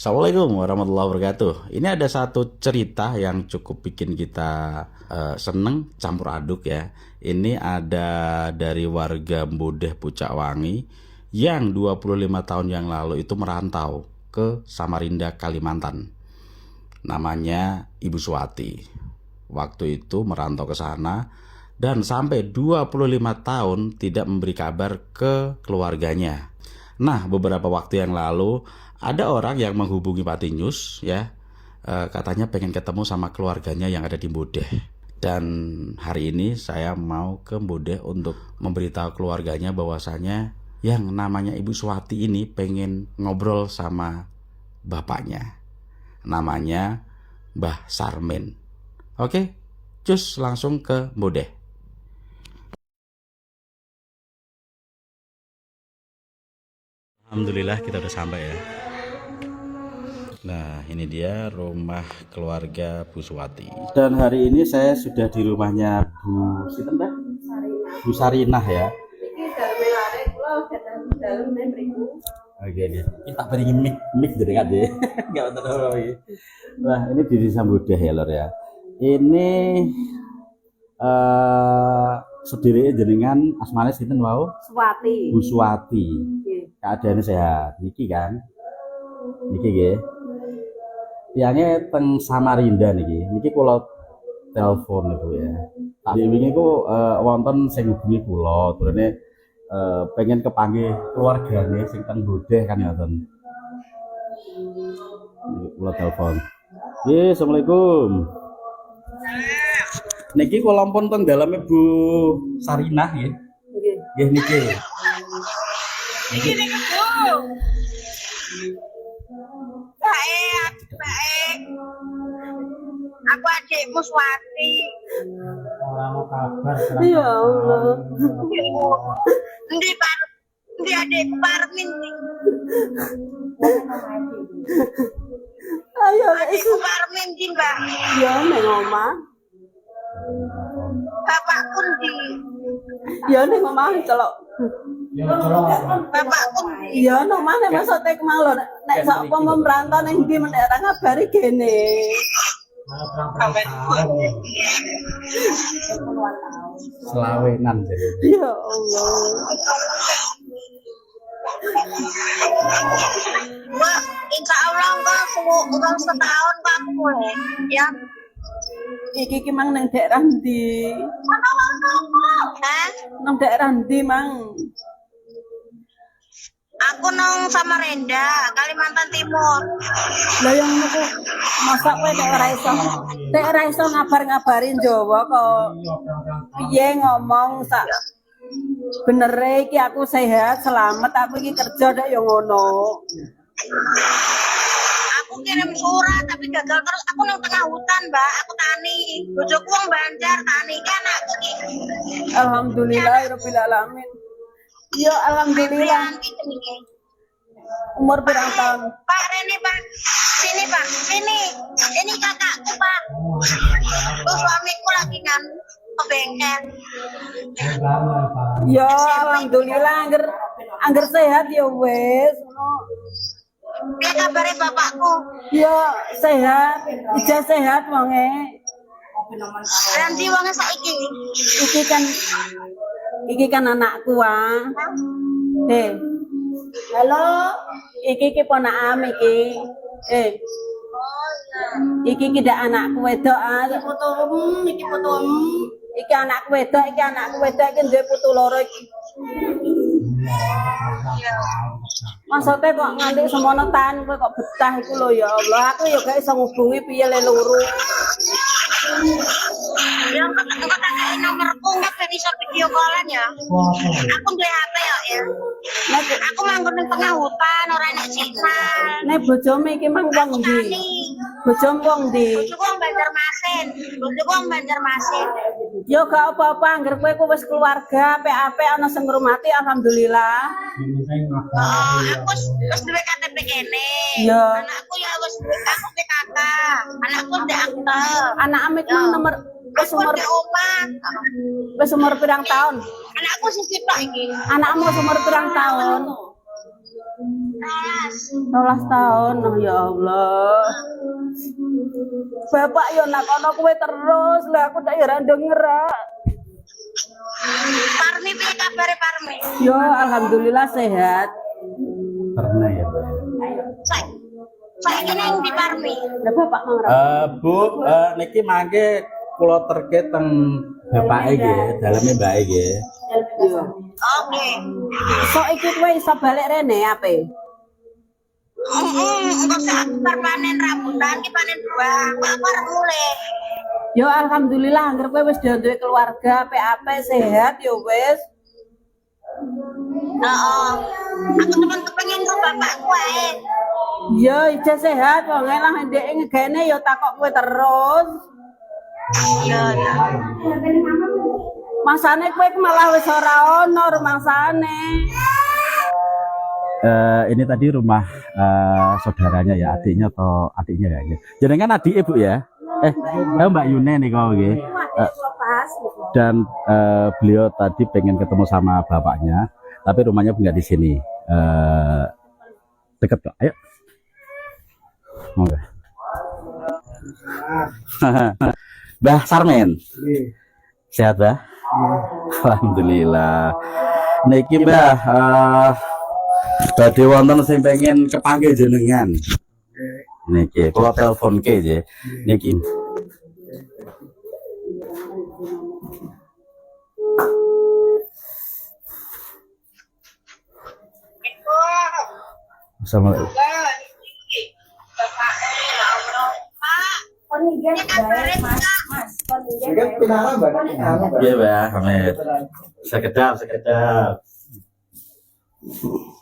Assalamualaikum warahmatullahi wabarakatuh. Ini ada satu cerita yang cukup bikin kita seneng, campur aduk ya. Ini ada dari warga Mbodeh Pucak Wangi yang 25 tahun yang lalu itu merantau ke Samarinda, Kalimantan. Namanya Ibu Suwati. Waktu itu merantau ke sana dan sampai 25 tahun tidak memberi kabar ke keluarganya. Nah, beberapa waktu yang lalu ada orang yang menghubungi Patinews ya, katanya pengen ketemu sama keluarganya yang ada di Mbodeh. Dan hari ini saya mau ke Mbodeh untuk memberitahu keluarganya bahwasanya yang namanya Ibu Suwati ini pengen ngobrol sama bapaknya. Namanya Mbah Sarmin. Oke, cus langsung ke Mbodeh. Alhamdulillah kita udah sampai ya. Nah, ini dia rumah keluarga Bu Suwati. Dan hari ini saya sudah di rumahnya Bu Sinten, Bu Sarinah ya. Oke, kita beri mic jadi kan deh. Enggak tahu lagi. Nah, ini di Desa Mbodeh ya, Lor ya. Ini sediri jenengan asmane sinten wau? Suwati. Bu Suwati. Keadaannya sehat. Niki kan? Niki nggih. Tiyangnya teng Samarinda niki kula telepon itu ya. Tadi wingi ku wonten sing hubungi kula, turune pengen kepanggih keluargane sing teng Mbodeh kan ngoten. Kula telepon. Nggih, Assalamualaikum. Niki kula ampun teng daleme Bu Sarinah nggih. Nggih niki. Niki. Baik. Aku adikmu Suwati. Orang mau kabar. Ya Allah. Ndi adikku Parmin. Ayo adikku Parmin ndi, Mbak? Ya ning omah. Bapakku ndi? Ya ning omah celok. Bapakku iya nang mana masuk tek mau lho nek sak apa merantau ning ndi men ora ngabari gene. Selawenan jadi. Ya Allah. Wah, insya Allah kok setahun Pak mulai ya. Iki mang nang daerah ndi? Nang daerah ndi mang? Aku nang Samarinda, Kalimantan Timur. Lah yang niku masak kowe nek ora iso ngabar-ngabarin Jawa kok. Piye ngomong sak benere iki aku sehat, selamat, aku iki kerja nek yo ngono. Aku kirim surat tapi gagal terus. Aku nang tengah hutan, Mbak. Aku tani. Bojoku wong Banjar, tani kan aku iki. Alhamdulillahirabbil alamin. Ya alhamdulillah. Umur berapa tahun? Pak Rene, Pak. Sini, Pak. Sini. Ini kakakku, Pak. Terus suamiku lagi kan ke bengkel. Ya alhamdulillah angger sehat ya wes. Piye kabare bapakku? Ya sehat, ija sehat wonge. Nanti wonge saiki. Iki kan anakku ah. Halo, iki ponakan iki. Iki dak anakku wedok ah. Iki putum. Iki anakku wedok, iki duwe putu loro iki. Maksudnya kok nganti semono tan kowe kok betah iku lho ya Allah. Aku ya gak iso ngubungi piye le loro. Ya kakak nomorku enggak bisa video callan ya. Aku duwe HP ya. Aku manggon ning tengah hutan ora enak sinyal. Nek bojomu iki mang wong ndi? Bojomu wong ndi? Bojoku wong Banjarmasin. Yo gak apa-apa angger kowe wis keluarga, PAP ana sing ngrumati alhamdulillah. Aku wis duwe KTP kene. Anakku ya wis aku PKK. Anakku ndek akte. Anak amit mang nomor wis umur pirang tahun? Anakku sing sitok iki. Anakmu umur pirang tahun? 12 tahun, oh ya Allah. Bapak yo nakono kowe terus, lah aku tak ora denger. Parmi piye kabare Parmi? Yo alhamdulillah sehat. Pernah ya, Bu. Saiki nang di Parmi. Lah bapak mau Bu, niki mangke kula terkait teng bapake nggih, daleme mbake nggih. Oke. Sok iki kowe iso balik rene ape? Enggak usah permanen rambutan ki panen buah, kok arep mulai. Yo alhamdulillah anggere kowe wis duwe keluarga, PAP sehat yo wis. Heeh. Aku temen kepengin karo bapakku ae. Yo ija sehat wong lah ndek ngegene yo takok kowe terus. Iya. Masane kowe malah wis ora ono rumangsane. Ini tadi rumah saudaranya ya, adiknya atau adiknya ya. Jenengan adik Ibu ya? Mbak Yune nih kau nggih. Dan beliau tadi pengen ketemu sama bapaknya, tapi rumahnya nggak di sini. Deket kok. Ayo. Monggo. Mbah Sarmen. Sehat, Mbah? Alhamdulillah. Niki Mbah badhe wonten sing pengen kepanggih jenengan. Niki kula telepon ke nggih. Niki. Assalamualaikum. Iya, Mbak Hamid. Sekedap.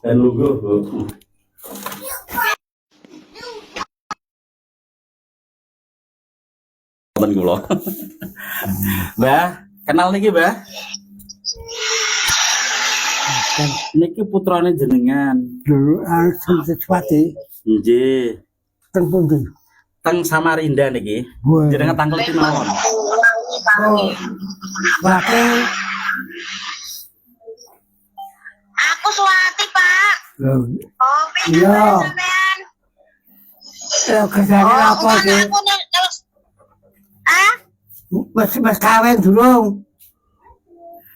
Dan lugu, Bu. Temen kula. Mbah, kenal niki, Mbah? Niki putrane jenengan. Dulu Sejwati. Nggih. Teng pundi? Teng Samarinda niki. Jenengan tanggal pinawon. Wate. Aku Suwati, Pak. Oh, Iya. sampean. Kerjane apa iki? Aku terus Wis kawin durung.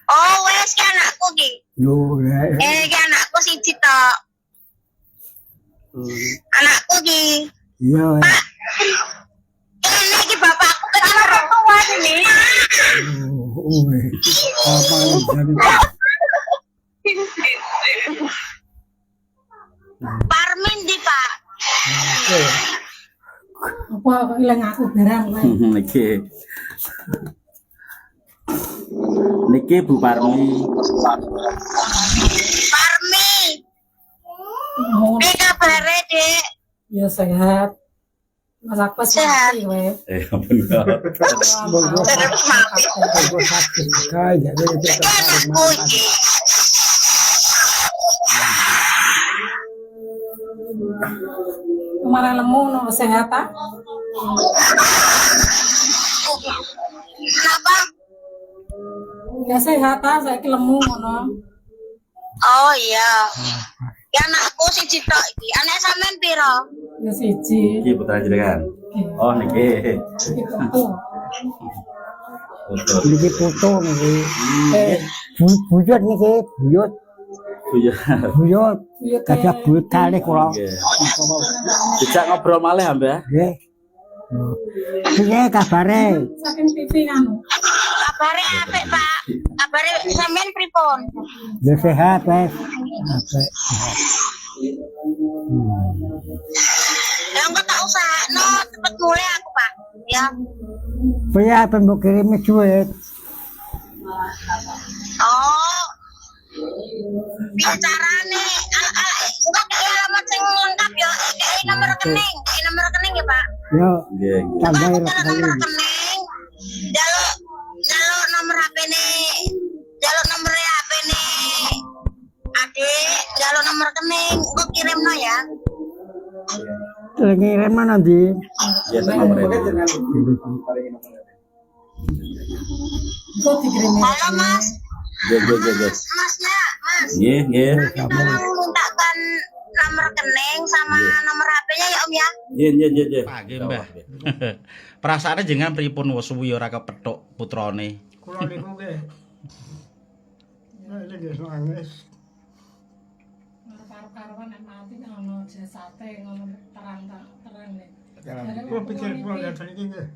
Oh, wes ki anakku ki. Yo, Ki anakku siji tok. Anakku ki. iya. Ini ki bapakku ketemu orang tua ini. Apa jadi? Parmin di Pak. Apa ilang aku barang wae. Niki Bu Parmi. Parmi. Piye kabare, Dik? Ya sehat. Mas aku Sehat. mati wae. Bener. Terus mati. Kayak Iki anakku iki. Kemarin lemu no sehat ah. Kenapa? Ya sehat ah, saiki lemu ngono. Oh iya. Ya anakku siji tok iki. Anak sampean piro? Ya siji. Iki putra jenengan. Oh niki. Itu. niki foto niki. Buyut niki, buyut. Iya. Buyut. Gajah buyut kali kula. Dijak ngobrol malih Mbah. Nggih. Piye kabare? Saking TV anu. Kabare apik, Pak. Kabare sampean pripun? Ya sehat wes. Ya engko tak usahakno cepet mulai aku, Pak. Ya. Piye pembok kirim duit? Oh. Piye carane? Enggak kayak alamat sing lengkap ya. Kayak nomor rekening. Kayak nomor rekening ya, Pak. Yo, Nggih. tambah Nomor rekening. rekening. Jaluk nomor HP ne. Jaluk nomor HP ne. Adik, jaluk nomor rekening. Engko kirimno ya. Ngirim mana ndi? Ya nomor ini. Kok dikirimin. Halo, Mas. Nggih. Masnya, Mas. Nggih. Tolong mintakan nomor rekening sama nomor HP-nya ya Om ya. Iya. Pagi, Mbah. Perasaane jenengan pripun wis suwi ora kepethuk putrane? Kula niku nggih. Nek nggih nangis. Karo-karoan nek mati ngono jasate ngono terang nek. Kula pikir kula ngaten iki nggih.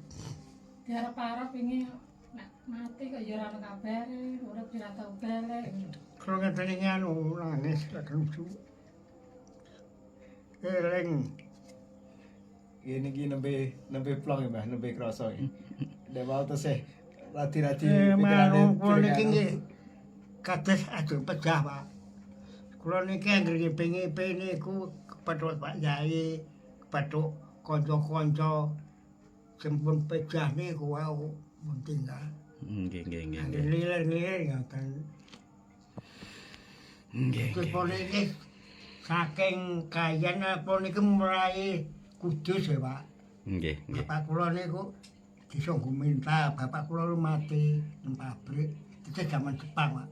Diarep-arep ini nek mati kok ya ora ono kabare, urip ora tau balik. Kula ngaten iki anu nangis lek lucu. Eling. Ini ki nembe plong ya, Mbah, nembe krasa iki. Nek mau tesih rati-rati Mau kula niki nggih kados adu pecah, Pak. Kula niki anggere pengen niku kepethuk Pak Yai, kepethuk kanca-kanca sempun pecah niku wau mun tinggal. Nggih. Ngiler-ngiler ngaten. Terus pun iki saking kayan apa niku mulai Kudus ya, Pak. Nggih. Bapak kula niku disa Guminta, bapak kula mati nang pabrik. Itu zaman Jepang, Pak.